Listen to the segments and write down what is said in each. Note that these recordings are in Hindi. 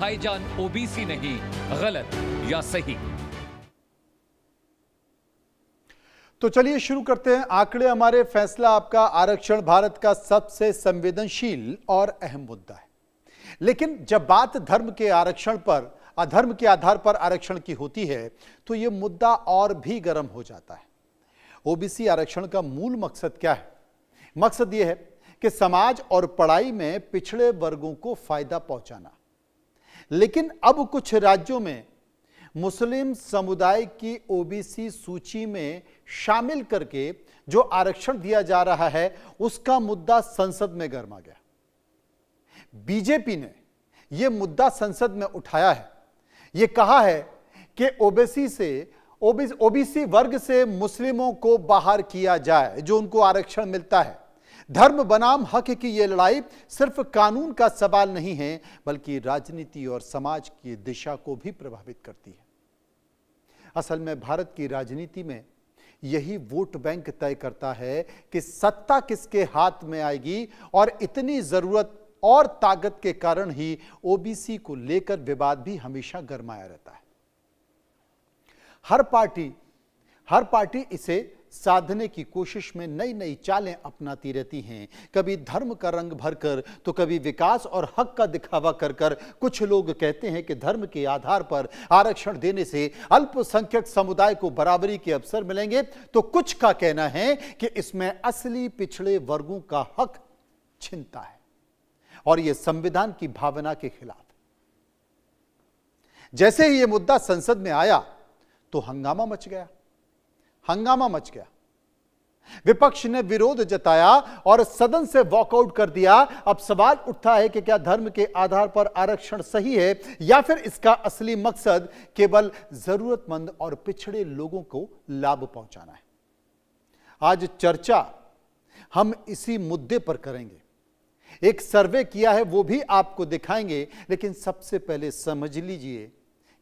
भाईजान ओबीसी नहीं, गलत या सही? तो चलिए शुरू करते हैं। आंकड़े हमारे, फैसला आपका। आरक्षण भारत का सबसे संवेदनशील और अहम मुद्दा है, लेकिन जब बात धर्म के आरक्षण पर, अधर्म के आधार पर आरक्षण की होती है तो यह मुद्दा और भी गर्म हो जाता है। ओबीसी आरक्षण का मूल मकसद क्या है? मकसद यह है कि समाज और पढ़ाई में पिछड़े वर्गों को फायदा पहुंचाना। लेकिन अब कुछ राज्यों में मुस्लिम समुदाय की ओबीसी सूची में शामिल करके जो आरक्षण दिया जा रहा है उसका मुद्दा संसद में गर्मा गया। बीजेपी ने यह मुद्दा संसद में उठाया है। यह कहा है कि ओबीसी वर्ग से मुस्लिमों को बाहर किया जाए, जो उनको आरक्षण मिलता है। धर्म बनाम हक की यह लड़ाई सिर्फ कानून का सवाल नहीं है, बल्कि राजनीति और समाज की दिशा को भी प्रभावित करती है। असल में भारत की राजनीति में यही वोट बैंक तय करता है कि सत्ता किसके हाथ में आएगी, और इतनी जरूरत और ताकत के कारण ही ओबीसी को लेकर विवाद भी हमेशा गरमाया रहता है। हर पार्टी इसे साधने की कोशिश में नई नई चालें अपनाती रहती हैं। कभी धर्म का रंग भरकर, तो कभी विकास और हक का दिखावा कर कर। कुछ लोग कहते हैं कि धर्म के आधार पर आरक्षण देने से अल्पसंख्यक समुदाय को बराबरी के अवसर मिलेंगे, तो कुछ का कहना है कि इसमें असली पिछड़े वर्गों का हक छिनता है, और यह संविधान की भावना के खिलाफ। जैसे ही यह मुद्दा संसद में आया तो हंगामा मच गया। विपक्ष ने विरोध जताया और सदन से वॉकआउट कर दिया। अब सवाल उठता है कि क्या धर्म के आधार पर आरक्षण सही है, या फिर इसका असली मकसद केवल जरूरतमंद और पिछड़े लोगों को लाभ पहुंचाना है। आज चर्चा हम इसी मुद्दे पर करेंगे। एक सर्वे किया है, वो भी आपको दिखाएंगे, लेकिन सबसे पहले समझ लीजिए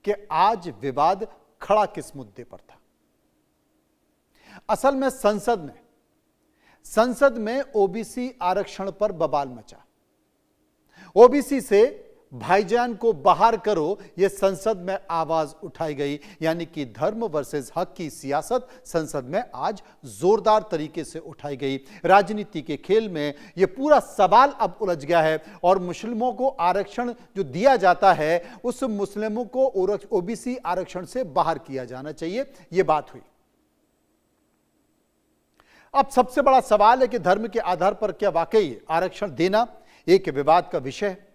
कि आज विवाद खड़ा किस मुद्दे पर था। असल में संसद में ओबीसी आरक्षण पर बवाल मचा। ओबीसी से भाईजान को बाहर करो, यह संसद में आवाज उठाई गई। यानी कि धर्म वर्सेस हक की सियासत संसद में आज जोरदार तरीके से उठाई गई। राजनीति के खेल में यह पूरा सवाल अब उलझ गया है, और मुस्लिमों को आरक्षण जो दिया जाता है, उस मुस्लिमों को ओबीसी आरक्षण से बाहर किया जाना चाहिए, यह बात हुई। अब सबसे बड़ा सवाल है कि धर्म के आधार पर क्या वाकई आरक्षण देना एक विवाद का विषय है?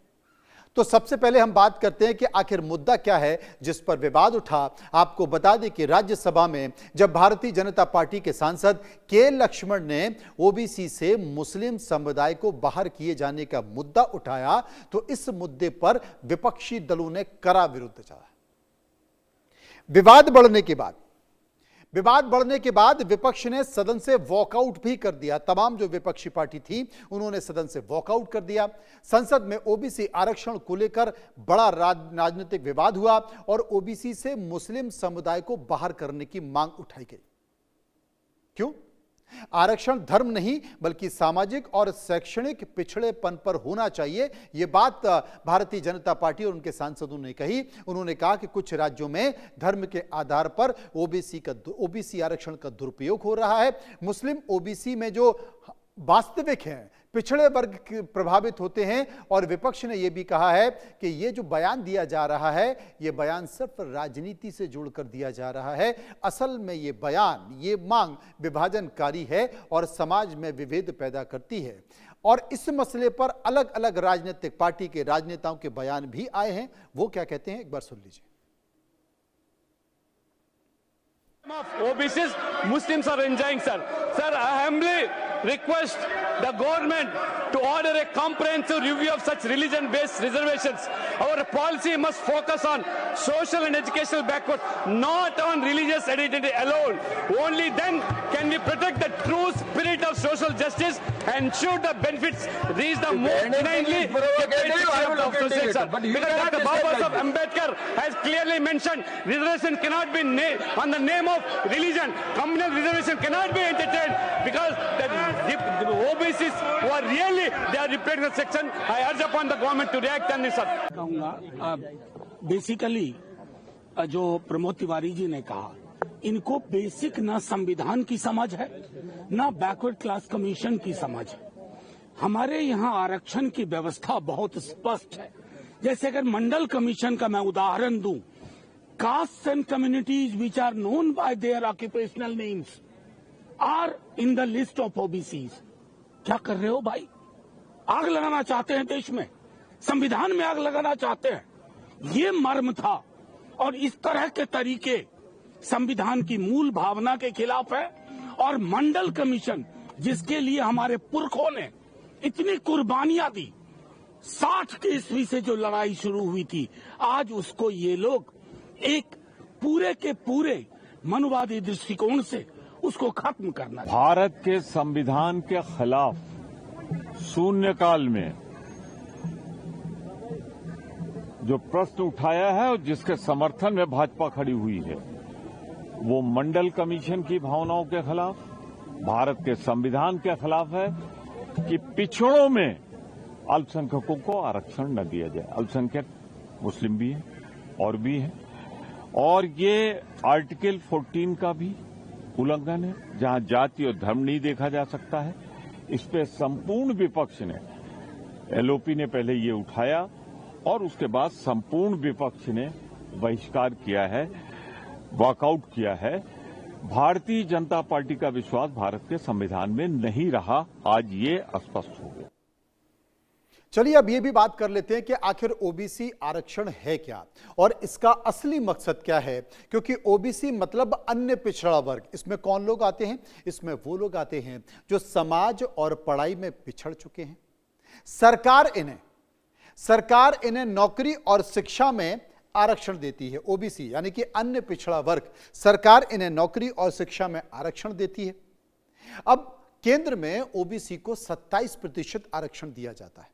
तो सबसे पहले हम बात करते हैं कि आखिर मुद्दा क्या है जिस पर विवाद उठा। आपको बता दें कि राज्यसभा में जब भारतीय जनता पार्टी के सांसद के लक्ष्मण ने ओबीसी से मुस्लिम समुदाय को बाहर किए जाने का मुद्दा उठाया, तो इस मुद्दे पर विपक्षी दलों ने कड़ा विरोध जताया। विवाद बढ़ने के बाद विपक्ष ने सदन से वॉकआउट भी कर दिया। तमाम जो विपक्षी पार्टी थी उन्होंने सदन से वॉकआउट कर दिया। संसद में ओबीसी आरक्षण को लेकर बड़ा राजनीतिक विवाद हुआ, और ओबीसी से मुस्लिम समुदाय को बाहर करने की मांग उठाई गई। क्यों? आरक्षण धर्म नहीं, बल्कि सामाजिक और शैक्षणिक पिछड़ेपन पर होना चाहिए। यह बात भारतीय जनता पार्टी और उनके सांसदों ने कही। उन्होंने कहा कि कुछ राज्यों में धर्म के आधार पर ओबीसी आरक्षण का दुरुपयोग हो रहा है। मुस्लिम ओबीसी में जो वास्तविक हैं, पिछड़े वर्ग प्रभावित होते हैं। और विपक्ष ने यह भी कहा है कि यह जो बयान दिया जा रहा है, यह बयान सिर्फ राजनीति से जोड़कर दिया जा रहा है। असल में यह बयान, यह मांग विभाजनकारी है और समाज में विभेद पैदा करती है। और इस मसले पर अलग अलग राजनीतिक पार्टी के राजनेताओं के बयान भी आए हैं। वो क्या कहते हैं, एक बार सुन लीजिए। OBCs, Muslims are enjoying, sir. Sir, I humbly request the government to order a comprehensive review of such religion-based reservations. Our policy must focus on social and educational backward, not on religious identity alone. Only then can we protect the true spirit of social justice and ensure the benefits reach the most genuinely capable of society, sir. Because Dr. Babasaheb Ambedkar has clearly mentioned reservation cannot be on the name of religion. Communal reservation cannot be entertained because the the OBCs who are really, they are representing the section. I urge upon the government to react on this, sir. कहूंगा बेसिकली जो प्रमोद तिवारी जी ने कहा, इनको बेसिक ना संविधान की समझ है ना बैकवर्ड क्लास कमीशन की समझ है। हमारे यहाँ आरक्षण की व्यवस्था बहुत स्पष्ट है। जैसे अगर मंडल कमीशन का मैं उदाहरण दूं, caste and communities which are known by their occupational names are in the list of OBCs. क्या कर रहे हो भाई? आग लगाना चाहते हैं देश में, संविधान में आग लगाना चाहते हैं। ये मर्म था और इस तरह के तरीके संविधान की मूल भावना के खिलाफ है। और मंडल कमीशन जिसके लिए हमारे पुरखों ने इतनी कुर्बानियां दी, 60 की ईस्वी से जो लड़ाई शुरू हुई थी, आज उसको ये लोग एक पूरे के पूरे मनुवादी दृष्टिकोण से उसको खत्म करना। भारत के संविधान के खिलाफ शून्यकाल में जो प्रश्न उठाया है और जिसके समर्थन में भाजपा खड़ी हुई है, वो मंडल कमीशन की भावनाओं के खिलाफ, भारत के संविधान के खिलाफ है कि पिछड़ों में अल्पसंख्यकों को आरक्षण न दिया जाए। अल्पसंख्यक मुस्लिम भी है और भी है, और ये आर्टिकल 14 का भी उल्लंघन है, जहां जाति और धर्म नहीं देखा जा सकता है। इस पे संपूर्ण विपक्ष ने, एलओपी ने पहले ये उठाया और उसके बाद संपूर्ण विपक्ष ने बहिष्कार किया है, वॉकआउट किया है। भारतीय जनता पार्टी का विश्वास भारत के संविधान में नहीं रहा, आज ये स्पष्ट हो गया। चलिए अब ये भी बात कर लेते हैं कि आखिर ओबीसी आरक्षण है क्या और इसका असली मकसद क्या है, क्योंकि ओबीसी मतलब अन्य पिछड़ा वर्ग। इसमें कौन लोग आते हैं? इसमें वो लोग आते हैं जो समाज और पढ़ाई में पिछड़ चुके हैं। सरकार इन्हें नौकरी और शिक्षा में आरक्षण देती है। ओबीसी यानी कि अन्य पिछड़ा वर्ग, सरकार इन्हें नौकरी और शिक्षा में आरक्षण देती है। अब केंद्र में ओबीसी को 27% आरक्षण दिया जाता है।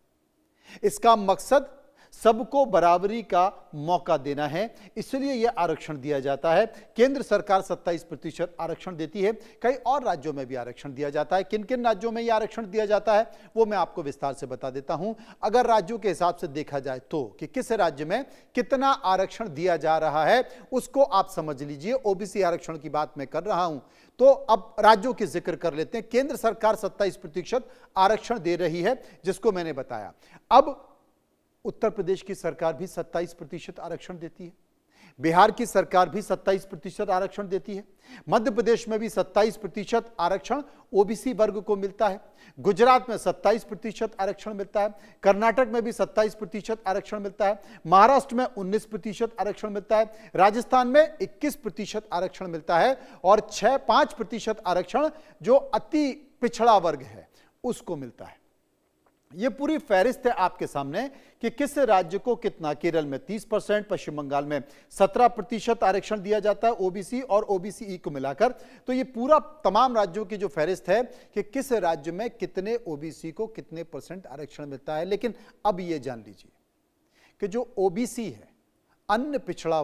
इसका मकसद सबको बराबरी का मौका देना है, इसलिए यह आरक्षण दिया जाता है। केंद्र सरकार 27% आरक्षण देती है। कई और राज्यों में भी आरक्षण दिया जाता है। किन किन राज्यों में यह आरक्षण दिया जाता है वो मैं आपको विस्तार से बता देता हूं। अगर राज्यों के हिसाब से देखा जाए तो कि किस राज्य में कितना आरक्षण दिया जा रहा है उसको आप समझ लीजिए। ओबीसी आरक्षण की बात मैं कर रहा हूं तो अब राज्यों की जिक्र कर लेते हैं। केंद्र सरकार 27% आरक्षण दे रही है, जिसको मैंने बताया। अब उत्तर प्रदेश की सरकार भी 27% आरक्षण देती है। बिहार की सरकार भी 27% आरक्षण देती है। मध्य प्रदेश में भी 27% आरक्षण ओबीसी वर्ग को मिलता है। गुजरात में 27% आरक्षण मिलता है। कर्नाटक में भी 27% आरक्षण मिलता है। महाराष्ट्र में 19% आरक्षण मिलता है। राजस्थान में 21% आरक्षण मिलता है और 5% आरक्षण जो अति पिछड़ा वर्ग है उसको मिलता है। यह पूरी फहरिस्त है आपके सामने कि किस राज्य को कितना। केरल में 30%, पश्चिम बंगाल में 17% आरक्षण दिया जाता है ओबीसी और ओबीसी को मिलाकर। तो ये पूरा तमाम राज्यों की जो फहरिस्त है कि किस राज्य में कितने ओबीसी को कितने % आरक्षण मिलता है। लेकिन अब ये जान लीजिए कि जो ओबीसी है, अन्य पिछड़ा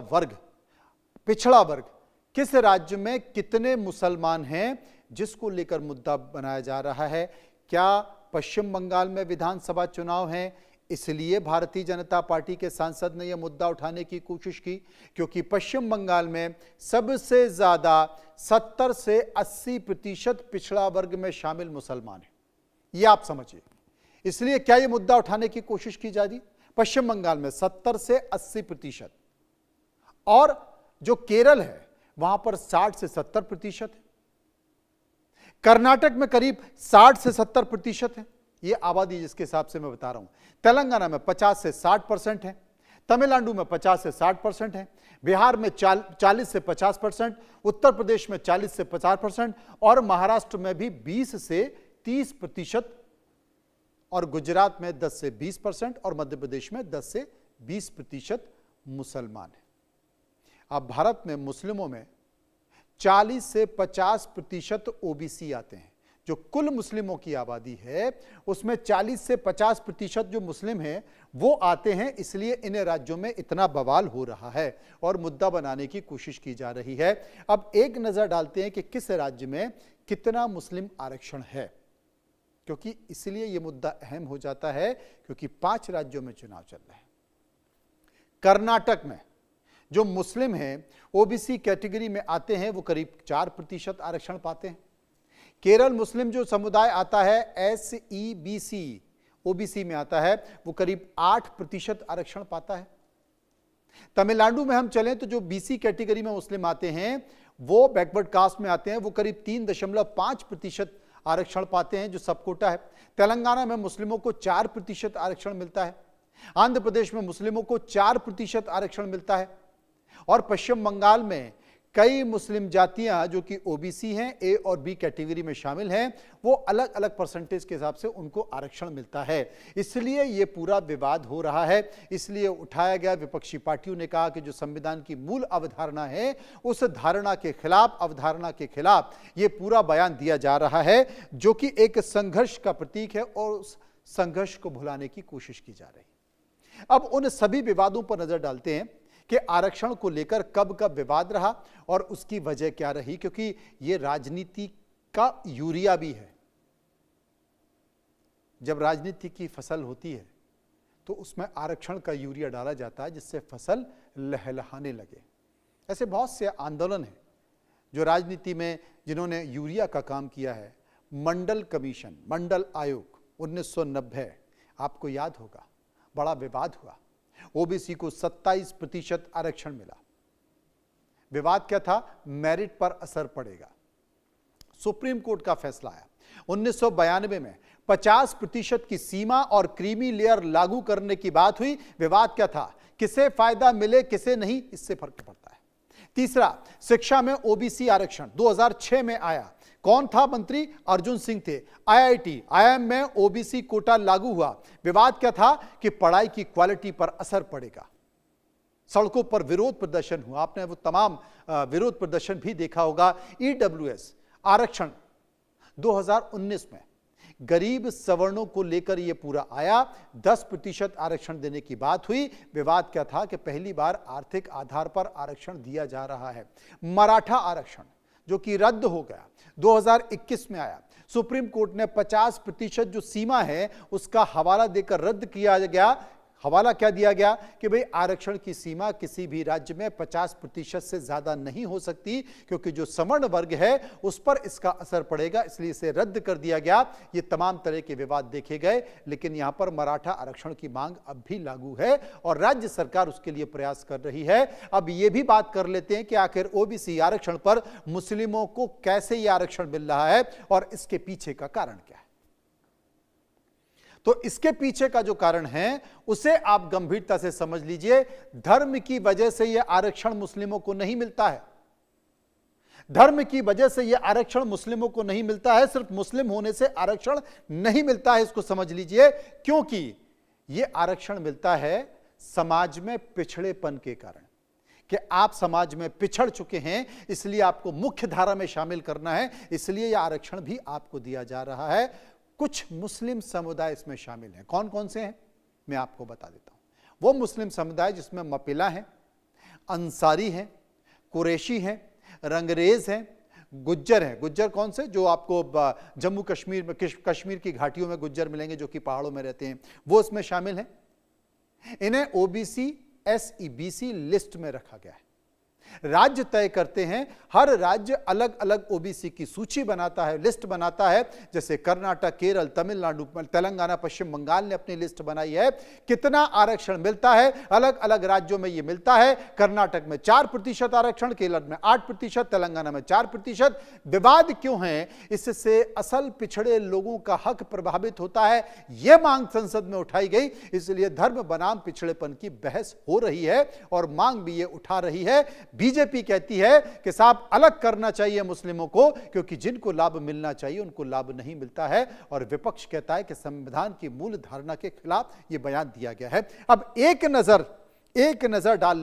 वर्ग, किस राज्य में कितने मुसलमान हैं, जिसको लेकर मुद्दा बनाया जा रहा है। क्या पश्चिम बंगाल में विधानसभा चुनाव हैं, इसलिए भारतीय जनता पार्टी के सांसद ने यह मुद्दा उठाने की कोशिश की? क्योंकि पश्चिम बंगाल में सबसे ज्यादा 70 से 80% पिछड़ा वर्ग में शामिल मुसलमान हैं। यह आप समझिए, इसलिए क्या यह मुद्दा उठाने की कोशिश की जा रही? पश्चिम बंगाल में 70 से 80%, और जो केरल है वहां पर 60 से 70% है। कर्नाटक में करीब 60 से 70% है, यह आबादी जिसके हिसाब से मैं बता रहा हूं। तेलंगाना में 50 से 60% है। तमिलनाडु में 50 से 60% है। बिहार में 40 से 50%, उत्तर प्रदेश में 40 से 50% और महाराष्ट्र में भी 20 से 30%, और गुजरात में 10 से 20% और मध्य प्रदेश में 10 से 20% मुसलमान है। अब भारत में मुस्लिमों में 40 से 50% ओबीसी आते हैं। जो कुल मुस्लिमों की आबादी है उसमें 40 से 50% जो मुस्लिम हैं वो आते हैं, इसलिए इन राज्यों में इतना बवाल हो रहा है और मुद्दा बनाने की कोशिश की जा रही है। अब एक नजर डालते हैं कि किस राज्य में कितना मुस्लिम आरक्षण है। क्योंकि इसलिए यह मुद्दा अहम हो जाता है क्योंकि 5 राज्यों में चुनाव चल रहे हैं। कर्नाटक में जो मुस्लिम हैं, ओबीसी कैटेगरी में आते हैं, वो करीब 4% आरक्षण पाते हैं। केरल मुस्लिम जो समुदाय आता है, SEBC ओबीसी में आता है, वो करीब 8% आरक्षण पाता है। तमिलनाडु में हम चलें तो जो बीसी कैटेगरी में मुस्लिम आते हैं, वो बैकवर्ड कास्ट में आते हैं, वो करीब 3.5% आरक्षण पाते हैं, जो सब कोटा है। तेलंगाना में मुस्लिमों को 4% आरक्षण मिलता है। आंध्र प्रदेश में मुस्लिमों को 4% आरक्षण मिलता है। और पश्चिम बंगाल में कई मुस्लिम जातियां जो कि ओबीसी हैं, ए और बी कैटेगरी में शामिल हैं, वो अलग अलग परसेंटेज के हिसाब से उनको आरक्षण मिलता है। इसलिए ये पूरा विवाद हो रहा है, इसलिए उठाया गया। विपक्षी पार्टियों ने कहा कि जो संविधान की मूल अवधारणा है, उस धारणा के खिलाफ, अवधारणा के खिलाफ ये पूरा बयान दिया जा रहा है, जो कि एक संघर्ष का प्रतीक है और उस संघर्ष को भुलाने की कोशिश की जा रही है। अब उन सभी विवादों पर नजर डालते हैं कि आरक्षण को लेकर कब कब विवाद रहा और उसकी वजह क्या रही, क्योंकि यह राजनीति का यूरिया भी है। जब राजनीति की फसल होती है तो उसमें आरक्षण का यूरिया डाला जाता है, जिससे फसल लहलहाने लगे। ऐसे बहुत से आंदोलन हैं जो राजनीति में जिन्होंने यूरिया का काम किया है। मंडल कमीशन, मंडल आयोग 1990, आपको याद होगा, बड़ा विवाद हुआ। ओबीसी को 27% आरक्षण मिला। विवाद क्या था? मेरिट पर असर पड़ेगा। सुप्रीम कोर्ट का फैसला आया 1992 में 50% की सीमा और क्रीमी लेयर लागू करने की बात हुई। विवाद क्या था? किसे फायदा मिले, किसे नहीं, इससे फर्क पड़ता है। तीसरा, शिक्षा में ओबीसी आरक्षण 2006 में आया। कौन था मंत्री? अर्जुन सिंह थे। IIM में ओबीसी कोटा लागू हुआ। विवाद क्या था? कि पढ़ाई की क्वालिटी पर असर पड़ेगा। सड़कों पर विरोध प्रदर्शन हुआ, आपने वो तमाम विरोध प्रदर्शन भी देखा होगा। EWS आरक्षण 2019 में गरीब सवर्णों को लेकर यह पूरा आया। 10% आरक्षण देने की बात हुई। विवाद क्या था? कि पहली बार आर्थिक आधार पर आरक्षण दिया जा रहा है। मराठा आरक्षण जो कि रद्द हो गया, 2021 में आया। सुप्रीम कोर्ट ने 50% जो सीमा है उसका हवाला देकर रद्द किया गया। हवाला क्या दिया गया? कि भाई आरक्षण की सीमा किसी भी राज्य में 50% से ज्यादा नहीं हो सकती, क्योंकि जो सवर्ण वर्ग है उस पर इसका असर पड़ेगा, इसलिए इसे रद्द कर दिया गया। ये तमाम तरह के विवाद देखे गए, लेकिन यहां पर मराठा आरक्षण की मांग अब भी लागू है और राज्य सरकार उसके लिए प्रयास कर रही है। अब ये भी बात कर लेते हैं कि आखिर ओबीसी आरक्षण पर मुस्लिमों को कैसे यह आरक्षण मिल रहा है और इसके पीछे का कारण क्या है। तो इसके पीछे का जो कारण है उसे आप गंभीरता से समझ लीजिए। धर्म की वजह से यह आरक्षण मुस्लिमों को नहीं मिलता है। धर्म की वजह से यह आरक्षण मुस्लिमों को नहीं मिलता है। सिर्फ मुस्लिम होने से आरक्षण नहीं मिलता है, इसको समझ लीजिए। क्योंकि यह आरक्षण मिलता है समाज में पिछड़ेपन के कारण, कि आप समाज में पिछड़ चुके हैं, इसलिए आपको मुख्य धारा में शामिल करना है, इसलिए यह आरक्षण भी आपको दिया जा रहा है। कुछ मुस्लिम समुदाय इसमें शामिल हैं। कौन कौन से हैं मैं आपको बता देता हूं। वो मुस्लिम समुदाय जिसमें मपिला हैं, अंसारी हैं, कुरैशी हैं, रंगरेज हैं, गुज्जर हैं। गुज्जर कौन से? जो आपको जम्मू कश्मीर में, कश्मीर की घाटियों में गुज्जर मिलेंगे जो कि पहाड़ों में रहते हैं, वो इसमें शामिल हैं। इन्हें ओबीसी SEBC लिस्ट में रखा गया है। राज्य तय करते हैं, हर राज्य अलग अलग ओबीसी की सूची बनाता है, लिस्ट बनाता है। जैसे कर्नाटक, केरल, तमिलनाडु, तेलंगाना, पश्चिम बंगाल ने अपनी लिस्ट बनाई है। कितना आरक्षण मिलता है अलग अलग राज्यों में यह मिलता है। कर्नाटक में 4% आरक्षण, केरल में 8%, तेलंगाना में 4%। विवाद क्यों है? इससे असल पिछड़े लोगों का हक प्रभावित होता है, यह मांग संसद में उठाई गई। इसलिए धर्म बनाम पिछड़ेपन की बहस हो रही है और मांग भी यह उठा रही है। बीजेपी कहती है कि साहब अलग करना चाहिए मुस्लिमों को, क्योंकि जिनको लाभ मिलना चाहिए उनको लाभ नहीं मिलता है। और विपक्ष कहता है कि संविधान की मूल धारणा के खिलाफ यह बयान दिया गया है। अब एक नजर डाल